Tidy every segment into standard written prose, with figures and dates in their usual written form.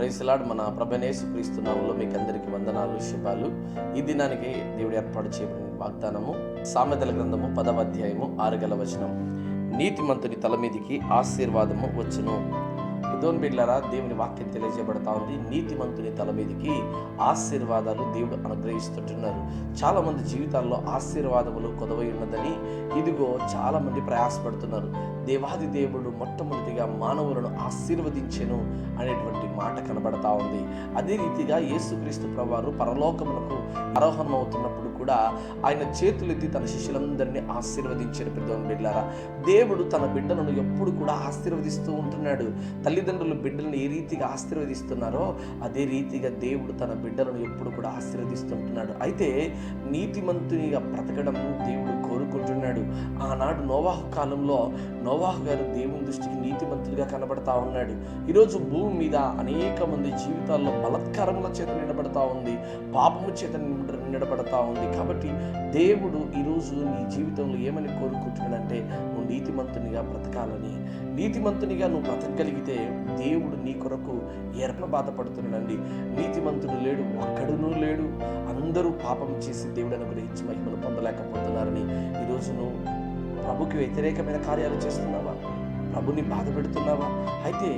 Praise lord. మన ప్రభువైన యేసుక్రీస్తు నామములో మీకు అందరికీ వందనాలు, శుభాలు. ఈ దినానికి దేవుడు ఏర్పాటు చేయబడిన వాగ్దానము సామెతల గ్రంథము 10వ అధ్యాయము 6వ వచనం. నీతిమంతుని తల మీదికి ఆశీర్వాదము వచ్చును. ఇదోన్ బిడ్డలారా, దేవుని వాక్యం తెలియజేయబడతా ఉంది. నీతిమంతుని తల మీదికి ఆశీర్వాదాలు దేవుడు అనుగ్రహిస్తుంటున్నారు. చాలా మంది జీవితాల్లో ఆశీర్వాదములు కొదవై ఉన్నదని ఇదిగో చాలా మంది ప్రయాసపడుతున్నారు. దేవాది దేవుడు మొట్టమొదటిగా మానవులను ఆశీర్వదించెను అనేటువంటి మాట కనబడతా ఉంది. అదే రీతిగా యేసుక్రీస్తు ప్రభువారు పరలోకమునకు ఆరోహణం అవుతున్నప్పుడు కూడా ఆయన చేతులెత్తి తన శిష్యులందరినీ ఆశీర్వదించిన బిడ్డలారా, దేవుడు తన బిడ్డలను ఎప్పుడు కూడా ఆశీర్వదిస్తూ ఉంటున్నాడు. తల్లిదండ్రులు బిడ్డలను ఏ రీతిగా ఆశీర్వదిస్తున్నారో అదే రీతిగా దేవుడు తన బిడ్డలను ఎప్పుడు కూడా ఆశీర్వదిస్తుంటున్నాడు. అయితే నీతిమంతునిగా బ్రతకడం దేవుడు కోరుకుంటున్నాడు. ఆనాడు నోవాహు కాలంలో నోవాహు గారు దేవుని దృష్టికి నీతిమంతుడిగా కనబడతా ఉన్నాడు. ఈరోజు భూమి మీద అనేక మంది జీవితాల్లో బలత్కారముల చేత నిలబడతా ఉంది, పాపము చేత నిలబడతా ఉంది. కాబట్టి దేవుడు ఈరోజు నీ జీవితంలో ఏమని కోరుకుంటున్నాడంటే, నువ్వు నీతిమంతునిగా బ్రతకాలని. నీతిమంతునిగా నువ్వు బ్రతకగలిగితే దేవుడు నీ కొరకు బాధపడుతున్నాడండి. నీతిమంతుడు లేడు, ఒక్కడునూ లేడు. అందరూ పాపం చేసి దేవుడు అనుగ్రహించి మహిమను పొందలేకపోతున్నారని ఈరోజు నువ్వు ప్రభుకి వ్యతిరేకమైన కార్యాలు చేస్తున్నావా? ప్రభుని బాధ పెడుతున్నావా? అయితే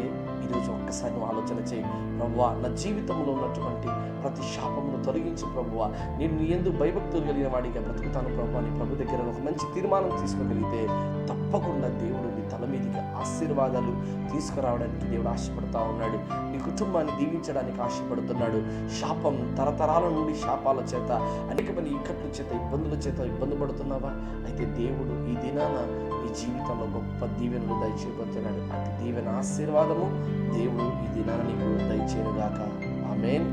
ఈరోజు ఒక్కసారి నువ్వు ఆలోచన చేయి. ప్రభువా, నా జీవితంలో ఉన్నటువంటి ప్రతి శాపమును తొలగించి ప్రభువా, నేను నీ యందు భయభక్తులు కలిగిన వాడిగా బ్రతుకుతాను ప్రభువా. నీ ప్రభు దగ్గర ఒక మంచి తీర్మానం తీసుకోగలిగితే తప్పకుండా దేవుడు నీ తల మీదికి ఆశీర్వాదాలు తీసుకురావడానికి దేవుడు ఆశపడతా ఉన్నాడు. నీ కుటుంబాన్ని దీవించడానికి ఆశపడుతున్నాడు. శాపం తరతరాల నుండి శాపాల చేత అనేక మంది ఇక్కట్ల చేత ఇబ్బందుల చేత ఇబ్బంది పడుతున్నావా? అయితే దేవుడు ఈ దినాన నీ జీవితంలో గొప్ప దీవెనలు దయచేయబోతున్నాడు. అటు దీవెన ఆశీర్వాదము దేవుడు ఈ దినాన నీకు దయచేయునుగాక. ఆమేన్.